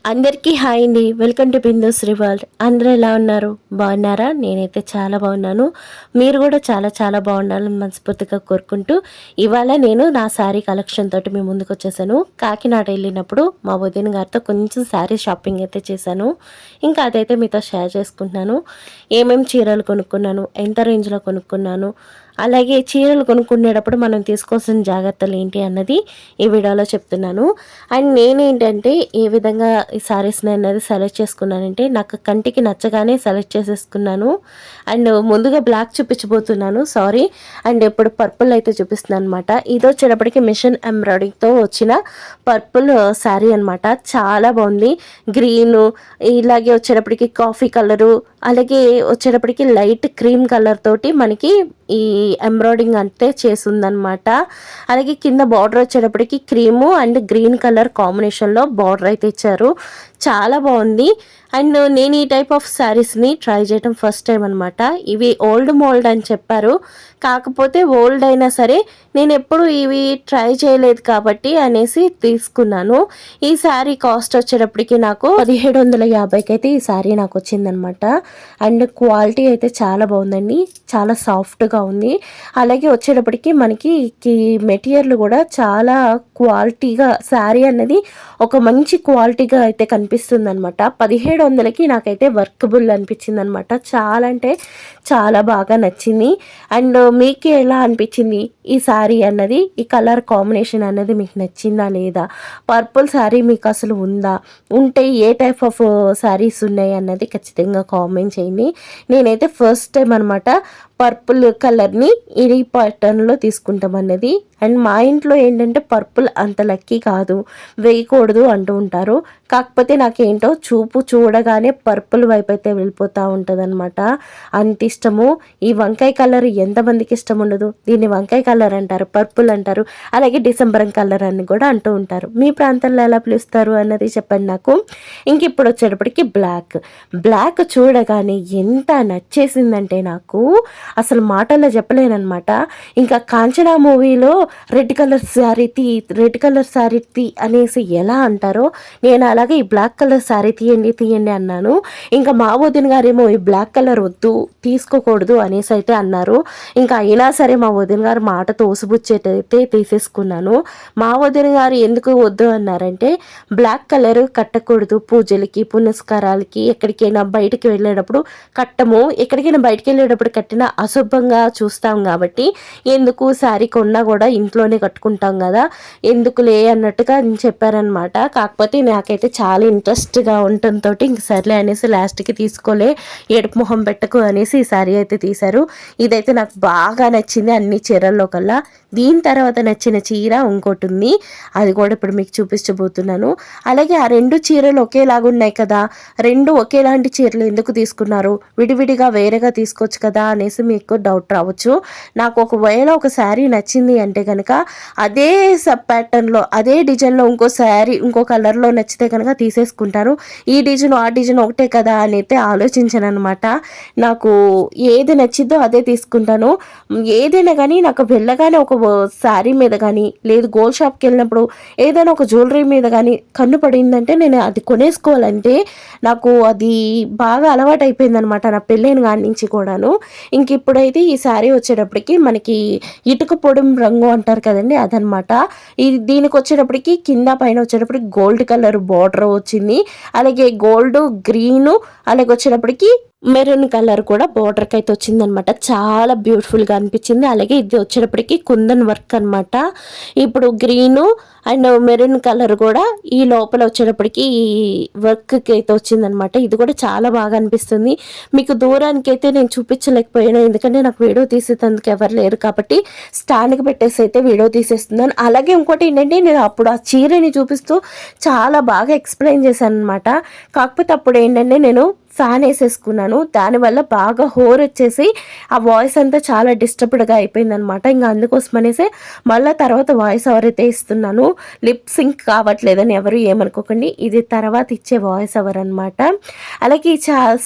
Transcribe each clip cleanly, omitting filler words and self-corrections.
అందరికీ హాయ్ అండి. Welcome to Bindu's రివాల్డ్. అందరూ ఎలా ఉన్నారు? బాగున్నారా? నేనైతే చాలా బాగున్నాను. మీరు కూడా చాలా చాలా బాగుండాలని మనస్ఫూర్తిగా కోరుకుంటూ ఇవాళ నేను నా శారీ కలెక్షన్ తోటి మీ ముందుకు వచ్చేసాను. కాకినాడ వెళ్ళినప్పుడు మా వదిన గారితో కొంచెం శారీ షాపింగ్ అయితే చేశాను. ఇంకా అదైతే మీతో షేర్ చేసుకుంటున్నాను. ఏమేమి చీరలు కొనుక్కున్నాను, ఎంత రేంజ్లో కొనుక్కున్నాను, అలాగే చీరలు కొనుక్కునేటప్పుడు మనం తీసుకోవాల్సిన జాగ్రత్తలు ఏంటి అన్నది ఈ వీడియోలో చెప్తున్నాను. అండ్ నేనేంటంటే ఏ విధంగా ఈ శారీస్ని అనేది సెలెక్ట్ చేసుకున్నానంటే నాకు కంటికి నచ్చగానే సెలెక్ట్ చేసేసుకున్నాను. అండ్ ముందుగా బ్లాక్ చూపించబోతున్నాను, సారీ. అండ్ ఇప్పుడు పర్పుల్ అయితే చూపిస్తున్నాను అనమాట. ఇది వచ్చేటప్పటికి మిషన్ ఎంబ్రాయిడరీతో వచ్చిన పర్పుల్ శారీ అనమాట. చాలా బాగుంది. గ్రీను, ఇలాగే వచ్చేటప్పటికి కాఫీ కలరు, అలాగే వచ్చేటప్పటికి లైట్ క్రీమ్ కలర్ తోటి మనకి ఈ ఎంబ్రాయిడింగ్ అంటే చేసిందనమాట. అలాగే కింద బార్డర్ వచ్చేటప్పటికి క్రీము అండ్ గ్రీన్ కలర్ కాంబినేషన్లో బార్డర్ అయితే ఇచ్చారు. చాలా బాగుంది. అండ్ నేను ఈ టైప్ ఆఫ్ శారీస్ని ట్రై చేయడం ఫస్ట్ టైం అనమాట. ఇవి ఓల్డ్ మోల్డ్ అని చెప్పారు, కాకపోతే ఓల్డ్ అయినా సరే నేను ఎప్పుడు ఇవి ట్రై చేయలేదు కాబట్టి అనేసి తీసుకున్నాను. ఈ శారీ కాస్ట్ వచ్చేటప్పటికి నాకు 1750కి అయితే ఈ శారీ నాకు వచ్చిందనమాట. అండ్ క్వాలిటీ అయితే చాలా బాగుందండి, చాలా సాఫ్ట్గా ఉంది. అలాగే వచ్చేటప్పటికి మనకి ఈ మెటీరియల్ కూడా చాలా క్వాలిటీగా, శారీ అన్నది ఒక మంచి క్వాలిటీగా అయితే కనిపిస్తుంది అనమాట. 1700కి నాకైతే వర్కబుల్ అనిపించింది అనమాట. చాలా అంటే చాలా బాగా నచ్చింది. అండ్ మీకు ఎలా అనిపించింది ఈ శారీ అన్నది, ఈ కలర్ కాంబినేషన్ అన్నది మీకు నచ్చిందా లేదా, పర్పుల్ శారీ మీకు అసలు ఉందా, ఉంటే ఏ టైప్ ఆఫ్ శారీస్ ఉన్నాయి అన్నది ఖచ్చితంగా కామెంట్ చేయండి. నేనైతే ఫస్ట్ టైం అనమాట పర్పుల్ కలర్ని ఈ ప్యాటర్న్లో తీసుకుంటాం అన్నది. అండ్ మా ఇంట్లో ఏంటంటే పర్పుల్ అంత లక్కీ కాదు, వేయకూడదు అంటూ ఉంటారు. కాకపోతే నాకేంటో చూపు చూడగానే పర్పుల్ వైపు అయితే వెళ్ళిపోతూ ఉంటుంది అనమాట. అంత ఇష్టము. ఈ వంకాయ కలర్ ఎంతమందికి ఇష్టం ఉండదు. దీన్ని వంకాయ కలర్ అంటారు, పర్పుల్ అంటారు, అలాగే డిసెంబరం కలర్ అని కూడా అంటూ ఉంటారు. మీ ప్రాంతంలో ఎలా పిలుస్తారు అన్నది చెప్పండి నాకు. ఇంక ఇప్పుడు వచ్చేటప్పటికి బ్లాక్ చూడగానే ఎంత నచ్చేసిందంటే నాకు అసలు మాటల్లో చెప్పలేనమాట. ఇంకా కాంచనా మూవీలో రెడ్ కలర్ శారీ తీ అనేసి ఎలా అంటారో నేను అలాగే ఈ బ్లాక్ కలర్ శారీ తీయండి అన్నాను. ఇంకా మా వదిన గారేమో ఈ బ్లాక్ కలర్ వద్దు, తీసుకోకూడదు అనేసి అయితే అన్నారు. ఇంకా అయినా సరే మా వదిన గారు మాట తోసిపుచ్చేటైతే తీసేసుకున్నాను. మా వదిన గారు ఎందుకు వద్దు అన్నారంటే బ్లాక్ కలర్ కట్టకూడదు, పూజలకి పునస్కారాలకి ఎక్కడికైనా బయటకు వెళ్ళేటప్పుడు కట్టము, ఎక్కడికైనా బయటకు వెళ్ళేటప్పుడు కట్టినా అశుభంగా చూస్తాం కాబట్టి ఎందుకు, శారీ కొన్నా కూడా ఇంట్లోనే కట్టుకుంటాం కదా, ఎందుకులే అన్నట్టుగా చెప్పారనమాట. కాకపోతే నాకైతే చాలా ఇంట్రెస్ట్గా ఉండటంతో ఇంక సర్లే అనేసి లాస్ట్కి తీసుకోలే, ఏడుపు మొహం పెట్టకు అనేసి ఈ శారీ అయితే తీశారు. ఇదైతే నాకు బాగా నచ్చింది అన్ని చీరల్లో కల్లా. దీని తర్వాత నచ్చిన చీర ఇంకోటి ఉంది, అది కూడా ఇప్పుడు మీకు చూపించబోతున్నాను. అలాగే ఆ రెండు చీరలు ఒకేలాగా ఉన్నాయి కదా, రెండు ఒకేలాంటి చీరలు ఎందుకు తీసుకున్నారు, విడివిడిగా వేరేగా తీసుకోవచ్చు కదా అనేసి మీకు డౌట్ రావచ్చు. నాకు ఒకవేళ ఒక శారీ నచ్చింది అంటే కనుక అదే సబ్ ప్యాటర్న్లో అదే డిజైన్లో ఇంకో శారీ ఇంకో కలర్లో నచ్చితే కనుక తీసేసుకుంటాను. ఈ డిజైన్ ఆ డిజైన్ ఒకటే కదా అని అయితే ఆలోచించాను అనమాట. నాకు ఏది నచ్చిద్దో అదే తీసుకుంటాను. ఏదైనా కానీ నాకు వెళ్ళగానే ఒక శారీ మీద కానీ లేదు గోల్డ్ షాప్కి వెళ్ళినప్పుడు ఏదైనా ఒక జ్యువెలరీ మీద కానీ కన్ను పడిందంటే నేను అది కొనేసుకోవాలంటే నాకు అది బాగా అలవాటు అయిపోయింది అనమాట, నా పెళ్ళైన కాడి నుంచి కూడాను. ఇంక ఇప్పుడైతే ఈ శారీ వచ్చేటప్పటికి మనకి ఇటుక పొడిం రంగు అంటారు కదండి, అదనమాట. దీనికి వచ్చేటప్పటికి కింద పైన వచ్చేటప్పటికి గోల్డ్ కలర్ బార్డర్ వచ్చింది, అలాగే గోల్డ్ గ్రీను, అలాగే వచ్చేటప్పటికి మెరూన్ కలర్ కూడా బార్డర్కి అయితే వచ్చిందనమాట. చాలా బ్యూటిఫుల్గా అనిపించింది. అలాగే ఇది వచ్చేటప్పటికి కుందన్ వర్క్ అనమాట. ఇప్పుడు గ్రీను అండ్ మెరూన్ కలర్ కూడా ఈ లోపల వచ్చేటప్పటికి ఈ వర్క్కి అయితే వచ్చిందనమాట. ఇది కూడా చాలా బాగా అనిపిస్తుంది. మీకు దూరానికి అయితే నేను చూపించలేకపోయాను, ఎందుకంటే నాకు వీడియో తీసేందుకు ఎవరు లేరు కాబట్టి స్టాండ్కి పెట్టేసి అయితే వీడియో తీసేస్తున్నాను. అలాగే ఇంకోటి ఏంటంటే నేను అప్పుడు ఆ చీరని చూపిస్తూ చాలా బాగా ఎక్స్ప్లెయిన్ చేశాను అనమాట. కాకపోతే అప్పుడు ఏంటంటే నేను ఫ్యాన్ వేసేసుకున్నాను, దానివల్ల బాగా హోర్ వచ్చేసి ఆ వాయిస్ అంతా చాలా డిస్టర్బ్డ్గా అయిపోయిందనమాట. ఇంకా అందుకోసం అనేసి మళ్ళీ తర్వాత వాయిస్ ఓవర్ అయితే ఇస్తున్నాను. లిప్ సింక్ కావట్లేదని ఎవరు ఏమనుకోకండి, ఇది తర్వాత ఇచ్చే వాయిస్ ఓవర్ అనమాట. అలాగే ఈ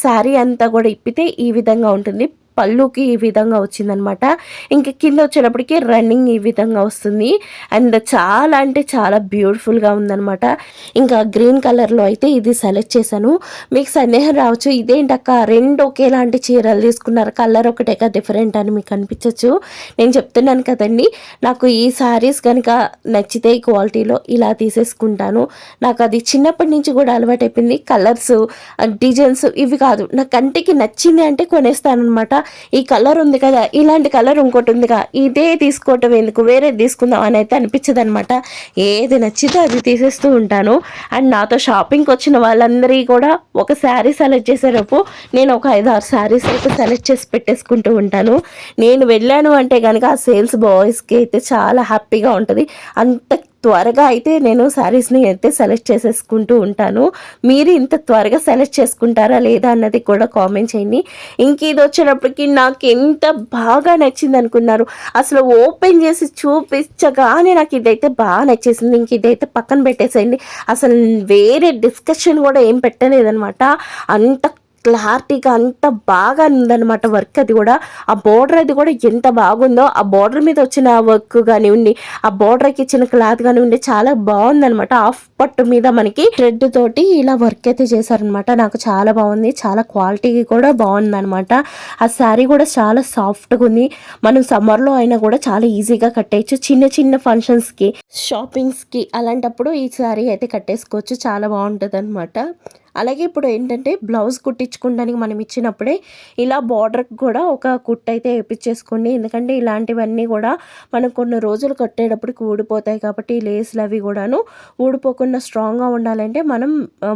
శారీ అంతా కూడా ఇప్పితే ఈ విధంగా ఉంటుంది. పళ్ళుకి ఈ విధంగా వచ్చిందనమాట. ఇంక కింద వచ్చేటప్పటికి రన్నింగ్ ఈ విధంగా వస్తుంది. అండ్ చాలా అంటే చాలా బ్యూటిఫుల్గా ఉందనమాట. ఇంకా గ్రీన్ కలర్లో అయితే ఇది సెలెక్ట్ చేశాను. మీకు సందేహం రావచ్చు, ఇదేంటక్క రెండు ఒకేలాంటి చీరలు తీసుకున్నారు, కలర్ ఒకటేగా డిఫరెంట్ అని మీకు అనిపించవచ్చు. నేను చెప్తున్నాను కదండి, నాకు ఈ శారీస్ కనుక నచ్చితే ఈ క్వాలిటీలో ఇలా తీసేసుకుంటాను. నాకు అది చిన్నప్పటి నుంచి కూడా అలవాటు అయిపోయింది. కలర్స్ డిజైన్స్ ఇవి కాదు, నా కంటికి నచ్చింది అంటే కొనేస్తాను అనమాట. ఈ కలర్ ఉంది కదా, ఇలాంటి కలర్ ఇంకోటి ఉందిగా, ఇదే తీసుకోవటం ఎందుకు, వేరే తీసుకుందాం అని అయితే అనిపించదు అనమాట. ఏది నచ్చితే అది తీసేస్తూ ఉంటాను. అండ్ నాతో షాపింగ్కి వచ్చిన వాళ్ళందరికీ కూడా ఒక శారీ సెలెక్ట్ చేసేటప్పుడు నేను ఒక 5-6 శారీస్ అయితే సెలెక్ట్ చేసి పెట్టేసుకుంటూ ఉంటాను. నేను వెళ్ళాను అంటే కనుక ఆ సేల్స్ బాయ్స్కి అయితే చాలా హ్యాపీగా ఉంటుంది. అంత త్వరగా అయితే నేను శారీస్ని అయితే సెలెక్ట్ చేసేసుకుంటూ ఉంటాను. మీరు ఇంత త్వరగా సెలెక్ట్ చేసుకుంటారా లేదా అన్నది కూడా కామెంట్ చేయండి. ఇంక ఇది వచ్చేటప్పటికి నాకు ఎంత బాగా నచ్చింది అనుకున్నారు, అసలు ఓపెన్ చేసి చూపించగానే నాకు ఇదైతే బాగా నచ్చేసింది. ఇంక ఇదైతే పక్కన పెట్టేసేయండి, అసలు వేరే డిస్కషన్ కూడా ఏం పెట్టలేదనమాట. అంత క్లారిటీగా అంత బాగా ఉందన్నమాట వర్క్. అది కూడా ఆ బోర్డర్ అది కూడా ఎంత బాగుందో, ఆ బోర్డర్ మీద వచ్చిన వర్క్ కానివ్వండి, ఆ బోర్డర్కి ఇచ్చిన క్లాత్ కానివ్వండి, చాలా బాగుందనమాట. హాఫ్ పట్టు మీద మనకి థ్రెడ్ తోటి ఇలా వర్క్ అయితే చేశారనమాట. నాకు చాలా బాగుంది, చాలా క్వాలిటీ కూడా బాగుందనమాట. ఆ శారీ కూడా చాలా సాఫ్ట్గా ఉంది. మనం సమ్మర్లో అయినా కూడా చాలా ఈజీగా కట్టేయచ్చు, చిన్న చిన్న ఫంక్షన్స్కి, షాపింగ్స్కి, అలాంటప్పుడు ఈ శారీ అయితే కట్టేసుకోవచ్చు, చాలా బాగుంటుంది అనమాట. అలాగే ఇప్పుడు ఏంటంటే బ్లౌజ్ కుట్టించుకోవడానికి మనం ఇచ్చినప్పుడే ఇలా బార్డర్కి కూడా ఒక కుట్టు అయితే వేయించేసుకోండి. ఎందుకంటే ఇలాంటివన్నీ కూడా మనం కొన్ని రోజులు కట్టేటప్పటికి ఊడిపోతాయి కాబట్టి ఈ లేస్లు అవి కూడాను ఊడిపోకుండా స్ట్రాంగ్గా ఉండాలంటే మనం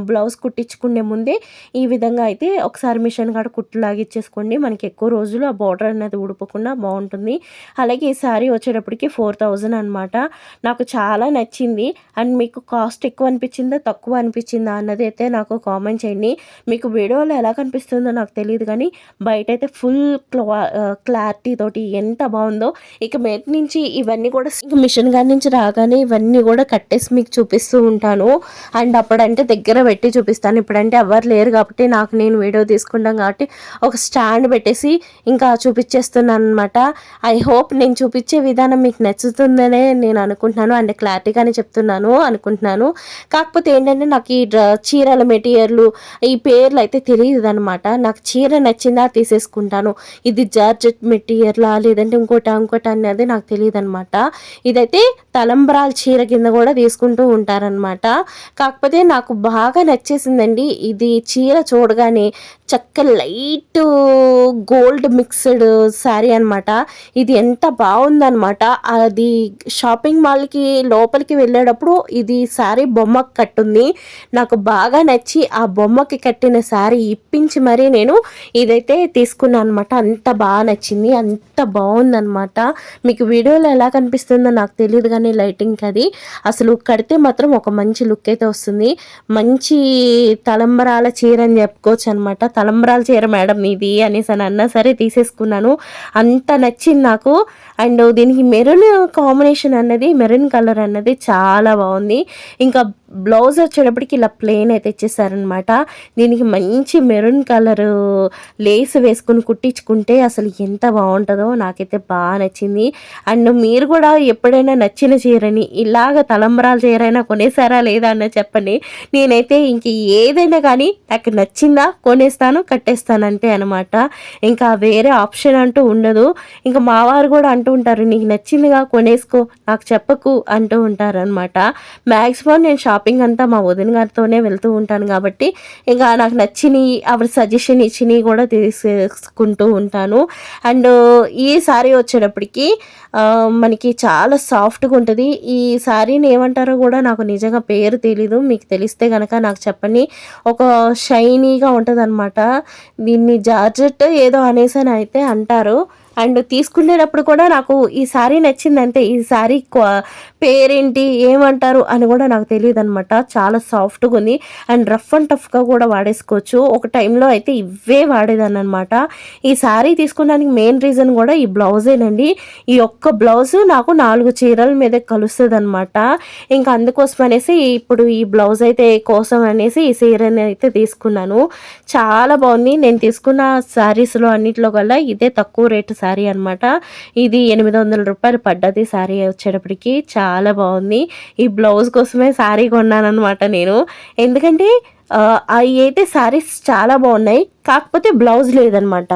బ్లౌజ్ కుట్టించుకునే ముందే ఈ విధంగా అయితే ఒకసారి మిషన్ కాడ కుట్టు లాగిచ్చేసుకోండి. మనకి ఎక్కువ రోజులు ఆ బార్డర్ అనేది ఊడిపోకుండా బాగుంటుంది. అలాగే ఈ శారీ వచ్చేటప్పటికి 4000 అనమాట. నాకు చాలా నచ్చింది. అండ్ మీకు కాస్ట్ ఎక్కువ అనిపించిందా తక్కువ అనిపించిందా అన్నది అయితే నాకు కామెంట్ చేయండి. మీకు వీడియోలో ఎలా కనిపిస్తుందో నాకు తెలియదు, కానీ బయట అయితే ఫుల్ క్లారిటీ తోటి ఎంత బాగుందో. ఇక మీద నుంచి ఇవన్నీ కూడా మిషన్ గారి నుంచి రాగానే ఇవన్నీ కూడా కట్టేసి మీకు చూపిస్తూ ఉంటాను. అండ్ అప్పుడంటే దగ్గర పెట్టి చూపిస్తాను. ఇప్పుడంటే ఎవరు లేరు కాబట్టి నాకు నేను వీడియో తీసుకుంటాం కాబట్టి ఒక స్టాండ్ పెట్టేసి ఇంకా చూపించేస్తున్నాను అనమాట. ఐ హోప్ నేను చూపించే విధానం మీకు నచ్చుతుందనే నేను అనుకుంటున్నాను. అండ్ క్లారిటీగానే చెప్తున్నాను అనుకుంటున్నాను. కాకపోతే ఏంటంటే నాకు ఈ చీరల మెటీరియల్ ఈ పేర్లు అయితే తెలియదు అనమాట. నాకు చీర నచ్చిందా తీసేసుకుంటాను, ఇది జార్జెట్ మెటీరియలా లేదంటే ఇంకోటి అనేది నాకు తెలియదు అనమాట. ఇదైతే తలంబ్రాల చీర కింద కూడా తీసుకుంటూ ఉంటారనమాట. కాకపోతే నాకు బాగా నచ్చేసిందండి ఇది చీర చూడగానే. చక్క లైట్ గోల్డ్ మిక్స్డ్ శారీ అనమాట. ఇది ఎంత బాగుందనమాట. అది షాపింగ్ మాల్కి లోపలికి వెళ్ళేటప్పుడు ఇది శారీ బొమ్మకు కట్టుంది. నాకు బాగా నచ్చి ఆ బొమ్మకి కట్టిన శారీ ఇప్పించి మరీ నేను ఇదైతే తీసుకున్నాను అనమాట. అంత బాగా నచ్చింది, అంత బాగుందనమాట. మీకు వీడియోలో ఎలా కనిపిస్తుందో నాకు తెలియదు, కానీ లైటింగ్ అది అసలు కడితే మాత్రం ఒక మంచి లుక్ అయితే వస్తుంది. మంచి తలంబరాల చీర అని చెప్పుకోవచ్చు అనమాట. తలంబరాల చీర మేడం ఇది అనేసి అని అన్నా సరే తీసేసుకున్నాను, అంత నచ్చింది నాకు. అండ్ దీనికి మెరూన్ కాంబినేషన్ అన్నది, మెరూన్ కలర్ అన్నది చాలా బాగుంది. ఇంకా బ్లౌజ్ వచ్చేటప్పటికి ఇలా ప్లెయిన్ అయితే ఇచ్చేసారనమాట. దీనికి మంచి మెరూన్ కలర్ లేస్ వేసుకుని కుట్టించుకుంటే అసలు ఎంత బాగుంటుందో నాకైతే బాగా నచ్చింది. అండ్ మీరు కూడా ఎప్పుడైనా నచ్చిన చీరని ఇలాగ తలంబరాల చీరైనా కొనేసారా లేదా అన్న చెప్పండి. నేనైతే ఇంక ఏదైనా కానీ నాకు నచ్చిందా కొనేస్తాను, కట్టేస్తాను అంతే అనమాట. ఇంకా వేరే ఆప్షన్ అంటూ ఉండదు. ఇంకా మా వారు కూడా అంటూ ఉంటారు, నీకు నచ్చిందిగా కొనేసుకో, నాకు చెప్పకు అంటూ ఉంటారు అనమాట. మ్యాక్సిమం నేను షాపింగ్ అంతా మా వదిన గారితోనే వెళ్తూ ఉంటాను కాబట్టి ఇంకా నాకు నచ్చినవి ఆవిడ సజెషన్ ఇచ్చినవి కూడా తీసుకుంటూ ఉంటాను. అండ్ ఈ శారీ వచ్చేటప్పటికి మనకి చాలా సాఫ్ట్గా ఉంటుంది. ఈ శారీని ఏమంటారో కూడా నాకు నిజంగా పేరు తెలీదు, మీకు తెలిస్తే కనుక నాకు చెప్పండి. ఒక షైనీగా ఉంటుంది అనమాట. దీన్ని జార్జెట్ ఏదో అనేసి అని అయితే అంటారు. అండ్ తీసుకునేటప్పుడు కూడా నాకు ఈ శారీ నచ్చిందంటే ఈ శారీ పేరేంటి ఏమంటారు అని కూడా నాకు తెలియదు అనమాట. చాలా సాఫ్ట్గా ఉంది అండ్ రఫ్ అండ్ టఫ్గా కూడా వాడేసుకోవచ్చు. ఒక టైంలో అయితే ఇవే వాడేదాన్ని అనమాట. ఈ శారీ తీసుకోవడానికి మెయిన్ రీజన్ కూడా ఈ బ్లౌజేనండి. ఈ ఒక్క బ్లౌజు నాకు 4 చీరల మీద కలుస్తుంది అనమాట. ఇంకా అందుకోసం అనేసి ఇప్పుడు ఈ బ్లౌజ్ అయితే కోసం అనేసి ఈ చీరని అయితే తీసుకున్నాను. చాలా బాగుంది. నేను తీసుకున్న శారీస్లో అన్నింటిలో కల్లా ఇదే తక్కువ రేటు శారీ అనమాట. ఇది 800 రూపాయలు పడ్డది శారీ వచ్చేటప్పటికి. చాలా బాగుంది. ఈ బ్లౌజ్ కోసమే శారీ కొన్నాను అనమాట నేను. ఎందుకంటే అవి అయితే శారీస్ చాలా బాగున్నాయి, కాకపోతే బ్లౌజ్ లేదనమాట.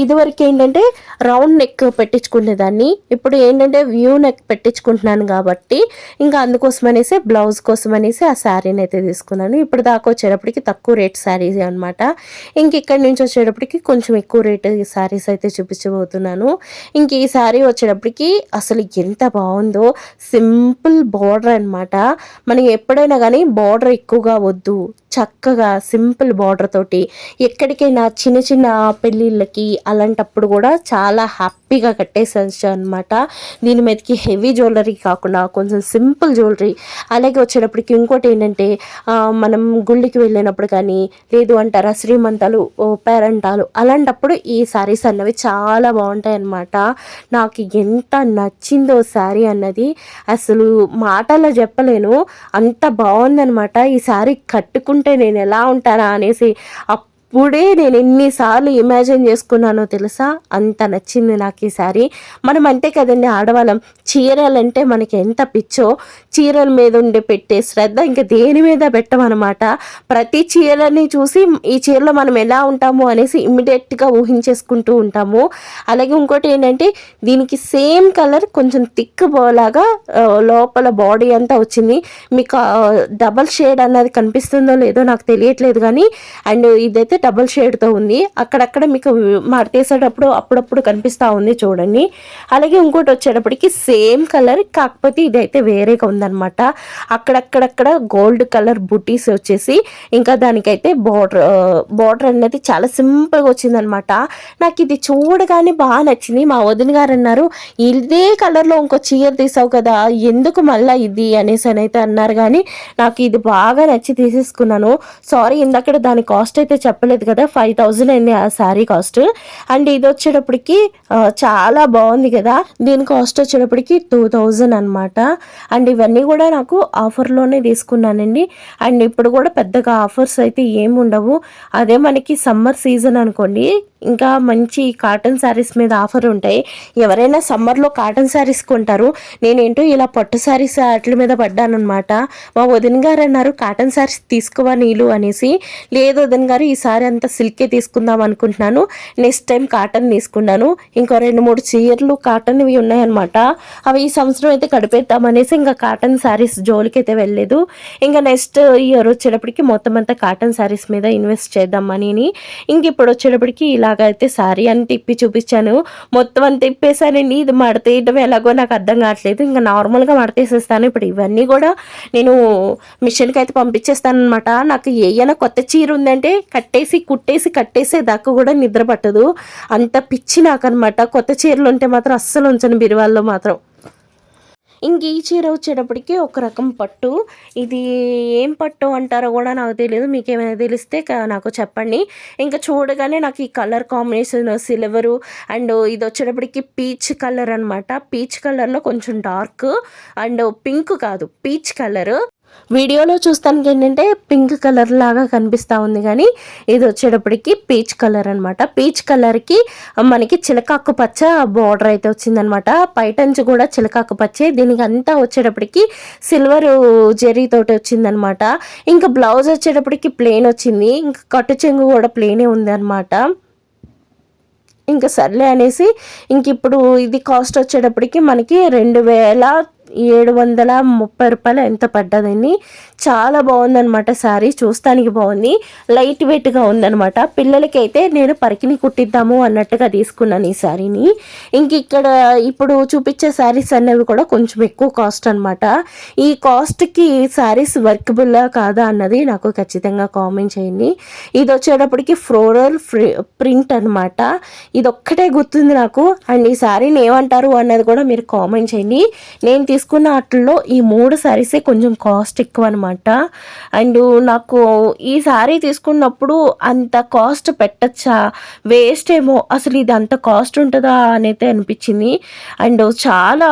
ఇదివరకు ఏంటంటే రౌండ్ నెక్ పెట్టించుకునేదాన్ని, ఇప్పుడు ఏంటంటే వ్యూ నెక్ పెట్టించుకుంటున్నాను కాబట్టి ఇంకా అందుకోసం అనేసి బ్లౌజ్ కోసం అనేసి ఆ శారీని అయితే తీసుకున్నాను. ఇప్పుడు దాకా వచ్చేటప్పటికి తక్కువ రేట్ శారీస్ అనమాట. ఇంక ఇక్కడి నుంచి వచ్చేటప్పటికి కొంచెం ఎక్కువ రేట్ శారీస్ అయితే చూపించబోతున్నాను. ఇంక ఈ శారీ వచ్చేటప్పటికి అసలు ఎంత బాగుందో, సింపుల్ బార్డర్ అనమాట. మనం ఎప్పుడైనా కానీ బార్డర్ ఎక్కువగా వద్దు, చక్కగా సింపుల్ బార్డర్ తోటి ఎక్కడికైనా చిన్న చిన్న పెళ్ళిళ్ళకి అలాంటప్పుడు కూడా చాలా హ్యాపీగా కట్టేసచ్చు అనమాట. దీని మీదకి హెవీ జ్యువెలరీ కాకుండా కొంచెం సింపుల్ జ్యువెలరీ. అలాగే వచ్చేటప్పటికి ఇంకోటి ఏంటంటే మనం గుళ్ళకి వెళ్ళినప్పుడు కానీ లేదు అంటారా శ్రీమంతాలు పేరంటాలు అలాంటప్పుడు ఈ శారీస్ అన్నవి చాలా బాగుంటాయి అన్నమాట. నాకు ఎంత నచ్చిందో శారీ అన్నది అసలు మాటల్లో చెప్పలేను, అంత బాగుందనమాట. ఈ శారీ కట్టుకుంటే నేను ఎలా ఉంటానా అనేసి అప్పుడే నేను ఎన్నిసార్లు ఇమాజిన్ చేసుకున్నానో తెలుసా, అంత నచ్చింది నాకు ఈ శారీ. మనం అంతే కదండి ఆడవాళ్ళం, చీరలంటే మనకి ఎంత పిచ్చో, చీరల మీద ఉండే పెట్టే శ్రద్ధ ఇంకా దేని మీద పెట్టమన్నమాట. ప్రతి చీరని చూసి ఈ చీరలో మనం ఎలా ఉంటాము అనేసి ఇమ్మీడియట్గా ఊహించేసుకుంటూ ఉంటాము. అలాగే ఇంకోటి ఏంటంటే దీనికి సేమ్ కలర్ కొంచెం థిక్ లాగా లోపల బాడీ అంతా వచ్చింది. మీకు డబల్ షేడ్ అన్నది కనిపిస్తుందో లేదో నాకు తెలియట్లేదు కానీ, అండ్ ఇదైతే డబుల్ షేడ్తో ఉంది. అక్కడక్కడ మీకు మడతేసేటప్పుడు అప్పుడప్పుడు కనిపిస్తూ ఉంది చూడండి. అలాగే ఇంకోటి వచ్చేటప్పటికి సేమ్ కలర్, కాకపోతే ఇదైతే వేరేగా ఉందన్నమాట. అక్కడక్కడక్కడ గోల్డ్ కలర్ బుటీస్ వచ్చేసి ఇంకా దానికైతే బార్డర్ అనేది చాలా సింపుల్గా వచ్చిందనమాట. నాకు ఇది చూడగానే బాగా నచ్చింది. మా వదిన గారు అన్నారు, ఇదే కలర్లో ఇంకో చీర తీసావు కదా ఎందుకు మళ్ళీ ఇది అనేసి అయితే అన్నారు. కానీ నాకు ఇది బాగా నచ్చి తీసేసుకున్నాను. సారీ ఇందాక దాని కాస్ట్ అయితే చెప్పలేదు కదా, 5000 అయింది ఆ శారీ కాస్ట్. అండ్ ఇది వచ్చేటప్పటికి చాలా బాగుంది కదా, దీని కాస్ట్ వచ్చేటప్పటికి 2000 అనమాట. అండ్ ఇవన్నీ కూడా నాకు ఆఫర్లోనే తీసుకున్నానండి. అండ్ ఇప్పుడు కూడా పెద్దగా ఆఫర్స్ అయితే ఏమి ఉండవు. అదే మనకి సమ్మర్ సీజన్ అనుకోండి, ఇంకా మంచి కాటన్ శారీస్ మీద ఆఫర్ ఉంటాయి. ఎవరైనా సమ్మర్లో కాటన్ శారీస్ కొంటారు, నేనేంటో ఇలా పట్టు శారీస్ వాటి మీద పడ్డానమాట. మా వదిన గారు అన్నారు కాటన్ శారీస్ తీసుకోవా నీళ్ళు అనేసి. లేదు వదిన గారు ఈసారి అంతా సిల్కే తీసుకుందాం అనుకుంటున్నాను, నెక్స్ట్ టైం కాటన్ తీసుకున్నాను. ఇంకో 2-3 చీరలు కాటన్వి ఉన్నాయన్నమాట, అవి ఈ సంవత్సరం అయితే గడిపేద్దామనేసి ఇంకా కాటన్ శారీస్ జోలికి అయితే వెళ్ళలేదు. ఇంకా నెక్స్ట్ ఇయర్ వచ్చేటప్పటికి మొత్తం అంతా కాటన్ శారీస్ మీద ఇన్వెస్ట్ చేద్దామని. ఇంక ఇప్పుడు వచ్చేటప్పటికి ఇలాగైతే శారీ అని తిప్పి చూపించాను, మొత్తం అంతా తిప్పేసానండి. ఇది మడతేయడం ఎలాగో నాకు అర్థం కావట్లేదు, ఇంకా నార్మల్గా మడతేసేస్తాను. ఇప్పుడు ఇవన్నీ కూడా నేను మిషన్కి అయితే పంపించేస్తాను అనమాట. నాకు ఏమైనా కొత్త చీర ఉందంటే కట్టేసే దాకా కూడా నిద్ర పట్టదు, అంత పిచ్చి నాకు అనమాట. కొత్త చీరలు ఉంటే మాత్రం అస్సలు ఉంచను బిరువాల్లో మాత్రం. ఇంక ఈ చీర వచ్చేటప్పటికి ఒక రకం పట్టు, ఇది ఏం పట్టు అంటారో కూడా నాకు తెలియదు, మీకు ఏమైనా తెలిస్తే నాకు చెప్పండి. ఇంకా చూడగానే నాకు ఈ కలర్ కాంబినేషన్ సిల్వరు అండ్ ఇది వచ్చేటప్పటికి పీచ్ కలర్ అనమాట. పీచ్ కలర్లో కొంచెం డార్క్ అండ్ పింక్ కాదు పీచ్ కలర్. వీడియోలో చూస్తానికి ఏంటంటే పింక్ కలర్ లాగా కనిపిస్తూ ఉంది, కానీ ఇది వచ్చేటప్పటికి పీచ్ కలర్ అనమాట. పీచ్ కలర్కి మనకి చిలకాకు పచ్చ బార్డర్ అయితే వచ్చిందనమాట. పైటంచి కూడా చిలకాకు పచ్చే, దీనికి అంతా వచ్చేటప్పటికి సిల్వర్ జెరీతోటి వచ్చిందనమాట. ఇంకా బ్లౌజ్ వచ్చేటప్పటికి ప్లెయిన్ వచ్చింది, ఇంకా కట్టు చెంగు కూడా ప్లెయినే ఉంది అనమాట. ఇంకా సర్లే అనేసి ఇంక ఇప్పుడు ఇది కాస్ట్ వచ్చేటప్పటికి మనకి 730 ఎంత పడ్డదండి. చాలా బాగుందనమాట శారీ, చూస్తానికి బాగుంది, లైట్ వెయిట్గా ఉందనమాట. పిల్లలకి అయితే నేను పరికిని కుట్టిద్దాము అన్నట్టుగా తీసుకున్నాను ఈ శారీని. ఇంక ఇక్కడ ఇప్పుడు చూపించే శారీస్ అనేవి కూడా కొంచెం ఎక్కువ కాస్ట్ అనమాట. ఈ కాస్ట్కి శారీస్ వర్కబుల్లా కాదా అన్నది నాకు ఖచ్చితంగా కామెంట్ చేయండి. ఇది వచ్చేటప్పటికి ఫ్లోరల్ ప్రింట్ అనమాట. ఇది ఒక్కటే గుర్తుంది నాకు. అండ్ ఈ శారీని ఏమంటారు అన్నది కూడా మీరు కామెంట్ చేయండి. నేను తీసుకున్న వాటిల్లో ఈ 3 శారీసే కొంచెం కాస్ట్ ఎక్కువ అనమాట. అండ్ నాకు ఈ శారీ తీసుకున్నప్పుడు అంత కాస్ట్ పెట్టచ్చా, వేస్ట్ ఏమో, అసలు ఇది అంత కాస్ట్ ఉంటుందా అనైతే అనిపించింది. అండ్ చాలా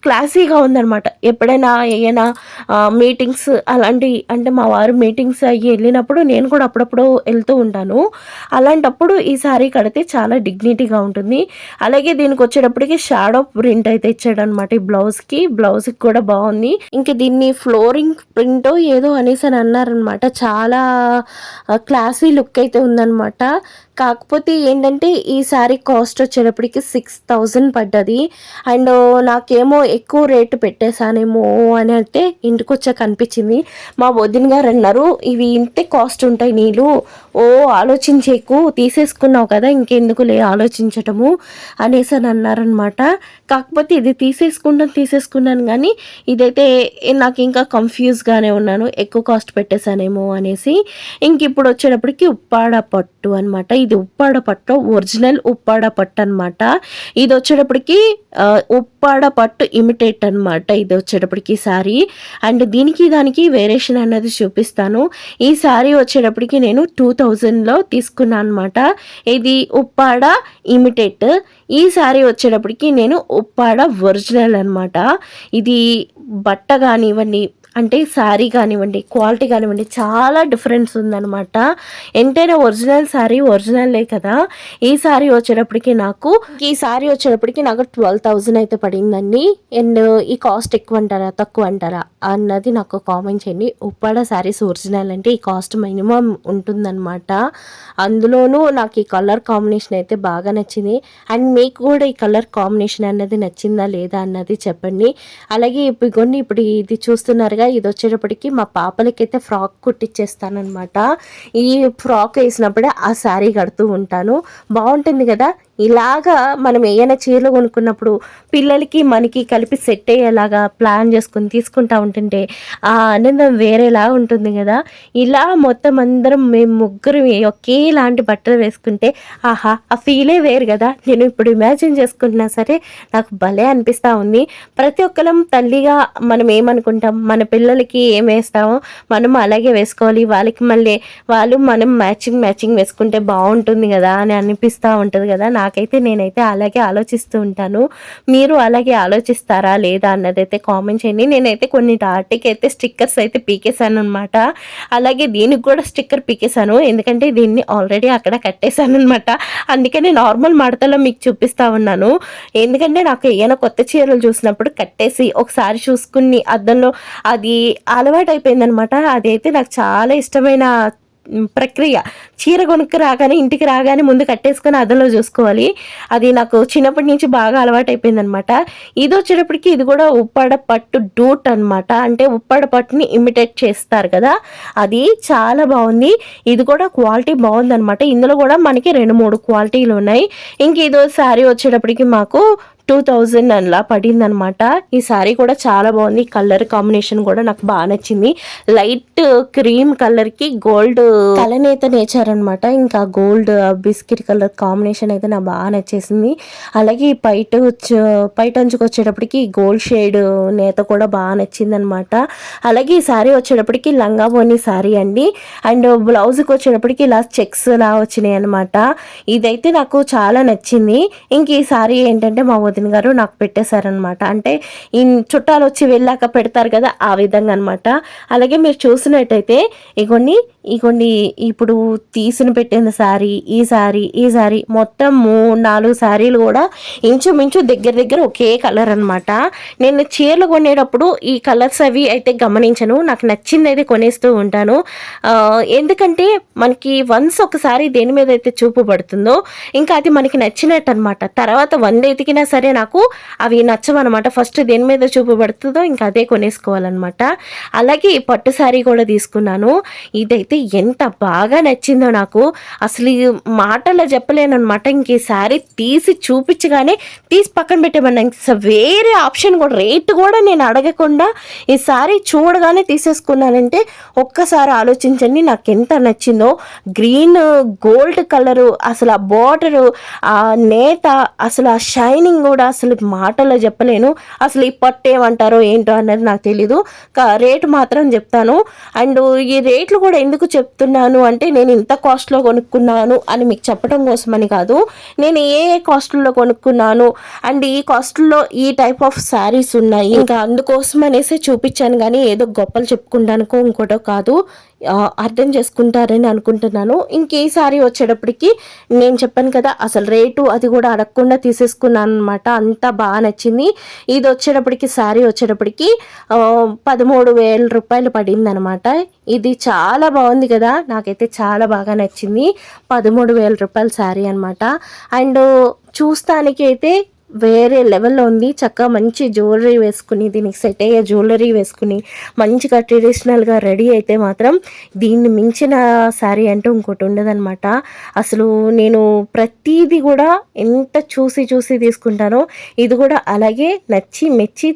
క్లాసీగా ఉందనమాట. ఎప్పుడైనా ఏమైనా మీటింగ్స్ అలాంటివి, అంటే మా వారు మీటింగ్స్ అయ్యి వెళ్ళినప్పుడు నేను కూడా అప్పుడప్పుడు వెళ్తూ ఉంటాను. అలాంటప్పుడు ఈ శారీ కడితే చాలా డిగ్నిటీగా ఉంటుంది. అలాగే దీనికి వచ్చేటప్పటికి షాడో ప్రింట్ అయితే ఇచ్చాడనమాట ఈ బ్లౌజ్కి కూడా బాగుంది. ఇంకా దీన్ని ఫ్లోరింగ్ ప్రింట్ ఏదో అనేసి అని అన్నారనమాట. చాలా క్లాసీ లుక్ అయితే ఉందనమాట. కాకపోతే ఏంటంటే ఈ శారీ కాస్ట్ వచ్చేటప్పటికి 6000 పడ్డది. అండ్ నాకేమో ఎక్కువ రేటు పెట్టేశానేమో అని అంటే ఇంటికి వచ్చాక అనిపించింది. మా వదిన గారు అన్నారు, ఇవి ఇంతే కాస్ట్ ఉంటాయి, నీళ్ళు ఆలోచించేకు, తీసేసుకున్నావు కదా ఇంకెందుకులే ఆలోచించటము అనేసి అని అన్నారనమాట. కాకపోతే ఇది తీసేసుకున్నాను కానీ ఇదైతే నాకు ఇంకా కన్ఫ్యూజ్గానే ఉన్నాను, ఎక్కువ కాస్ట్ పెట్టేశానేమో అనేసి. ఇంక ఇప్పుడు వచ్చేటప్పటికి ఉప్పాడ పట్టు అనమాట. ఇది ఉప్పాడ పట్టు, ఒరిజినల్ ఉప్పాడ పట్టు అనమాట. ఇది వచ్చేటప్పటికి ఉప్పాడ పట్టు ఇమిటేట్ అనమాట. ఇది వచ్చేటప్పటికి శారీ. అండ్ దానికి వేరియేషన్ అనేది చూపిస్తాను. ఈ శారీ వచ్చేటప్పటికి నేను 2000లో తీసుకున్నాను అనమాట. ఇది ఉప్పాడ ఇమిటేట్. ఈ శారీ వచ్చేటప్పటికి నేను ఉప్పాడ ఒరిజినల్ అనమాట. ఇది బట్ట కానివ్వండి, అంటే శారీ కానివ్వండి, క్వాలిటీ కానివ్వండి, చాలా డిఫరెన్స్ ఉందనమాట. ఎంతైనా ఒరిజినల్ శారీ ఒరిజినల్లే కదా. ఈ శారీ వచ్చేటప్పటికి నాకు 12,000 అయితే పడిందండి. అండ్ ఈ కాస్ట్ ఎక్కువ అంటారా తక్కువ అంటారా అన్నది నాకు కామెంట్ చేయండి. ఉప్పాడ శారీస్ ఒరిజినల్ అంటే ఈ కాస్ట్ మినిమం ఉంటుందన్నమాట. అందులోనూ నాకు ఈ కలర్ కాంబినేషన్ అయితే బాగా నచ్చింది. అండ్ మీకు కూడా ఈ కలర్ కాంబినేషన్ అన్నది నచ్చిందా లేదా అన్నది చెప్పండి. అలాగే ఇప్పుడు ఇది చూస్తున్నారుగా, ఇది వచ్చేటప్పటికి మా పాపలకైతే ఫ్రాక్ కుట్టిచ్చేస్తానమాట. ఈ ఫ్రాక్ వేసినప్పుడే ఆ శారీ కడుతూ ఉంటాను. బాగుంటుంది కదా. ఇలాగా మనం ఏమైనా చీరలు కొనుక్కున్నప్పుడు పిల్లలకి మనకి కలిపి సెట్ అయ్యేలాగా ప్లాన్ చేసుకుని తీసుకుంటా ఉంటుంటే ఆ ఆనందం వేరేలా ఉంటుంది కదా. ఇలా మొత్తం అందరం మేము ముగ్గురు ఒకేలాంటి బట్టలు వేసుకుంటే ఆహా, ఆ ఫీలే వేరు కదా. నేను ఇప్పుడు ఇమాజిన్ చేసుకుంటున్నా సరే నాకు భలే అనిపిస్తూ ఉంది. ప్రతి ఒక్కరం తల్లిగా మనం ఏమనుకుంటాం, మన పిల్లలకి ఏం వేస్తామో మనం అలాగే వేసుకోవాలి, వాళ్ళకి మళ్ళీ మనం మ్యాచింగ్ వేసుకుంటే బాగుంటుంది కదా అని అనిపిస్తూ ఉంటుంది కదా. నేనైతే అలాగే ఆలోచిస్తూ ఉంటాను. మీరు అలాగే ఆలోచిస్తారా లేదా అన్నదైతే కామెంట్ చేయండి. నేనైతే కొన్ని ఆర్టికి అయితే స్టిక్కర్స్ అయితే పీకేశాను అనమాట. అలాగే దీనికి కూడా స్టిక్కర్ పీకేశాను, ఎందుకంటే దీన్ని ఆల్రెడీ అక్కడ కట్టేశాను అనమాట. అందుకని నార్మల్ మడతలో మీకు చూపిస్తా ఉన్నాను. ఎందుకంటే నాకు ఏమైనా కొత్త చీరలు చూసినప్పుడు కట్టేసి ఒకసారి చూసుకుని అద్దంలో అది అలవాటు అయిపోయిందనమాట. అదైతే నాకు చాలా ఇష్టమైన ప్రక్రియ. చీర కొనుక్కు రాగానే ఇంటికి రాగానే ముందు కట్టేసుకొని అద్దంలో చూసుకోవాలి. అది నాకు చిన్నప్పటి నుంచి బాగా అలవాటు అయిపోయిందనమాట. ఇది వచ్చేటప్పటికి ఇది కూడా ఉప్పాడ పట్టు డూట్ అనమాట. అంటే ఉప్పాడ పట్టుని ఇమిటేట్ చేస్తారు కదా, అది చాలా బాగుంది. ఇది కూడా క్వాలిటీ బాగుందనమాట. ఇందులో కూడా మనకి 2-3 క్వాలిటీలు ఉన్నాయి. ఇంక ఇదో శారీ వచ్చేటప్పటికి మాకు 2000 అలా పడిందనమాట. ఈ శారీ కూడా చాలా బాగుంది. కలర్ కాంబినేషన్ కూడా నాకు బాగా నచ్చింది. లైట్ క్రీమ్ కలర్కి గోల్డ్ కలనేత నేచర్ అనమాట. ఇంకా గోల్డ్ బిస్కెట్ కలర్ కాంబినేషన్ అయితే నాకు బాగా నచ్చేసింది. అలాగే ఈ పైట అంచుకు వచ్చేటప్పటికి గోల్డ్ షేడ్ నేత కూడా బాగా నచ్చింది అనమాట. అలాగే ఈ శారీ వచ్చేటప్పటికి లంగా ఓని శారీ అండి. అండ్ బ్లౌజ్కి వచ్చేటప్పటికి ఇలా చెక్స్ లా వచ్చినాయి అనమాట. ఇదైతే నాకు చాలా నచ్చింది. ఇంక ఈ శారీ ఏంటంటే మా వదిన గారు నాకు పెట్టేశారనమాట. అంటే ఈ చుట్టాలు వచ్చి వెళ్ళాక పెడతారు కదా, ఆ విధంగా అనమాట. అలాగే మీరు చూసినట్టయితే ఇగోండి ఇప్పుడు పెట్టిన శారీ, ఈ శారీ మొత్తం 3-4 శారీలు కూడా ఇంచుమించు దగ్గర ఒకే కలర్ అనమాట. నేను చీరలు కొనేటప్పుడు ఈ కలర్స్ అవి అయితే గమనించను, నాకు నచ్చింది అయితే కొనేస్తూ ఉంటాను. ఎందుకంటే మనకి వన్స్ ఒకసారి దేని మీద అయితే చూపు పడుతుందో ఇంకా అది మనకి నచ్చినట్టు అనమాట. తర్వాత 100 ఎతికినా సరే సరే నాకు అవి నచ్చవన్నమాట. ఫస్ట్ దేని మీద చూపబడుతుందో ఇంకా అదే కొనేసుకోవాలన్నమాట. అలాగే ఈ పట్టు శారీ కూడా తీసుకున్నాను. ఇదైతే ఎంత బాగా నచ్చిందో నాకు, అసలు ఈ మాటల్లో చెప్పలేనమాట. ఇంక ఈ శారీ తీసి చూపించగానే తీసి పక్కన పెట్టేమన్నా, ఇంకా వేరే ఆప్షన్ కూడా, రేటు కూడా నేను అడగకుండా ఈ శారీ చూడగానే తీసేసుకున్నానంటే ఒక్కసారి ఆలోచించండి నాకు ఎంత నచ్చిందో. గ్రీన్ గోల్డ్ కలరు, అసలు ఆ బార్డరు, ఆ నేత, అసలు ఆ షైనింగ్ కూడా అసలు మాటల్లో చెప్పలేను. అసలు ఈ పట్టు ఏమంటారో ఏంటో అన్నది నాకు తెలీదు. రేటు మాత్రం చెప్తాను. అండ్ ఈ రేట్లు కూడా ఎందుకు చెప్తున్నాను అంటే, నేను ఇంత కాస్ట్లో కొనుక్కున్నాను అని మీకు చెప్పడం కోసమని కాదు, నేను ఏ ఏ కాస్ట్లో కొనుక్కున్నాను అండ్ ఈ కాస్ట్లో ఈ టైప్ ఆఫ్ శారీస్ ఉన్నాయి, ఇంకా అందుకోసం అనేసి చూపించాను. కానీ ఏదో గొప్పలు చెప్పుకుంటానుకో ఇంకోటో కాదు, అర్థం చేసుకుంటారని అనుకుంటున్నాను. ఇంకేసారి వచ్చేటప్పటికి నేను చెప్పాను కదా, అసలు రేటు అది కూడా అడగకుండా తీసేసుకున్నాను అనమాట. అంతా బాగా నచ్చింది. ఇది వచ్చేటప్పటికి శారీ వచ్చేటప్పటికి 13,000 రూపాయలు పడింది అనమాట. ఇది చాలా బాగుంది కదా, నాకైతే చాలా బాగా నచ్చింది. 13,000 రూపాయల శారీ అనమాట. అండ్ చూస్తానికి అయితే వేరే లెవెల్లో ఉంది. చక్కగా మంచి జ్యువెలరీ వేసుకుని, దీనికి సెట్ అయ్యే జ్యువెలరీ వేసుకుని మంచిగా ట్రెడిషనల్గా రెడీ అయితే మాత్రం దీన్ని మించిన శారీ అంటూ ఇంకోటి ఉండదన్నమాట. అసలు నేను ప్రతీది కూడా ఎంత చూసి చూసి తీసుకుంటానో, ఇది కూడా అలాగే నచ్చి మెచ్చి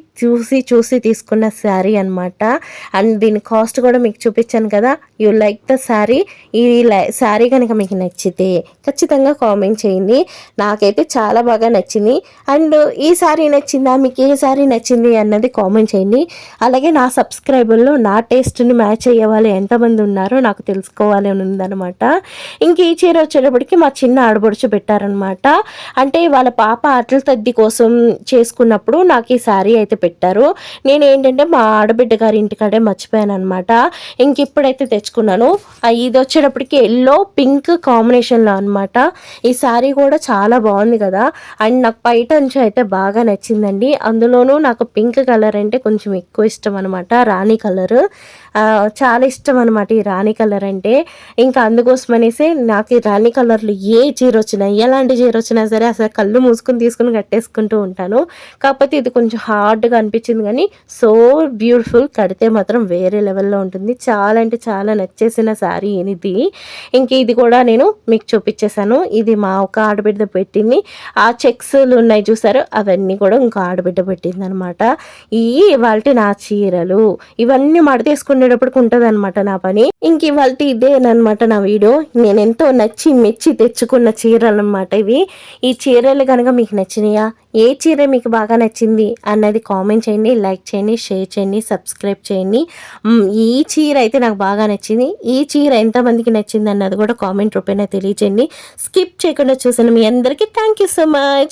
చూసి తీసుకున్న శారీ అనమాట. అండ్ దీని కాస్ట్ కూడా మీకు చూపించాను కదా. You like the sari. ఈ శారీ కనుక మీకు నచ్చితే ఖచ్చితంగా కామెంట్ చేయండి. నాకైతే చాలా బాగా నచ్చింది. అండ్ ఈ శారీ నచ్చిందా, మీకు ఏ శారీ నచ్చింది అన్నది కామెంట్ చేయండి. అలాగే నా సబ్స్క్రైబర్లో నా టేస్ట్ని మ్యాచ్ అయ్యే వాళ్ళు ఎంతమంది ఉన్నారో నాకు తెలుసుకోవాలి అని ఉందన్నమాట. ఇంక ఈ చీర వచ్చేటప్పటికి మా చిన్న ఆడబడుచు పెట్టారనమాట. అంటే వాళ్ళ పాప ఆటల తద్ది కోసం చేసుకున్నప్పుడు నాకు ఈ శారీ అయితే పెట్టారు. నేను ఏంటంటే మా ఆడబిడ్డ గారి ఇంటికాడే మర్చిపోయాను అనమాట. ఇంక ఇప్పుడైతే తెచ్చుకున్నాను. ఇది వచ్చేటప్పటికి ఎల్లో పింక్ కాంబినేషన్లో అనమాట. ఈ శారీ కూడా చాలా బాగుంది కదా. అండ్ నాకు బయట నుంచి అయితే బాగా నచ్చిందండి. అందులోనూ నాకు పింక్ కలర్ అంటే కొంచెం ఎక్కువ ఇష్టం అనమాట. రాణి కలర్ చాలా ఇష్టం అనమాట ఈ రాణి కలర్ అంటే. ఇంకా అందుకోసం అనేసి నాకు ఈ రాణి కలర్లు ఏ చీర వచ్చినా, ఎలాంటి చీర వచ్చినా సరే అసలు కళ్ళు మూసుకుని తీసుకుని కట్టేసుకుంటూ ఉంటాను. కాకపోతే ఇది కొంచెం హార్డ్గా అనిపించింది, కానీ సో బ్యూటిఫుల్, కడితే మాత్రం వేరే లెవెల్లో ఉంటుంది. చాలా అంటే చాలా నచ్చేసిన శారీ ఇది. ఇంక ఇది కూడా నేను మీకు చూపించేశాను. ఇది మా ఒక ఆడబిడ్డ పెట్టింది. ఆ చెక్స్లు ఉన్నాయి చూసారు, అవన్నీ కూడా ఇంకో ఆడబిడ్డ పెట్టింది అనమాట. ఇవాళ నా చీరలు ఇవన్నీ మడతేసుకునేటప్పటికి ఉంటుంది అనమాట నా పని. ఇంక ఇవాళ ఇదేనమాట నా వీడియో. నేను ఎంతో నచ్చి మెచ్చి తెచ్చుకున్న చీరలు అనమాట ఇవి. ఈ చీరలు కనుక మీకు నచ్చినాయా, ఏ చీర మీకు బాగా నచ్చింది అన్నది కామెంట్ చేయండి, లైక్ చేయండి, షేర్ చేయండి, సబ్స్క్రైబ్ చేయండి. ఈ చీర అయితే నాకు బాగా నచ్చింది. ఈ చీర ఎంతమందికి నచ్చింది అన్నది కూడా కామెంట్ రూపేణ తెలియచేయండి. స్కిప్ చేయకుండా చూసిన మీ అందరికీ థ్యాంక్ యూ సో మచ్.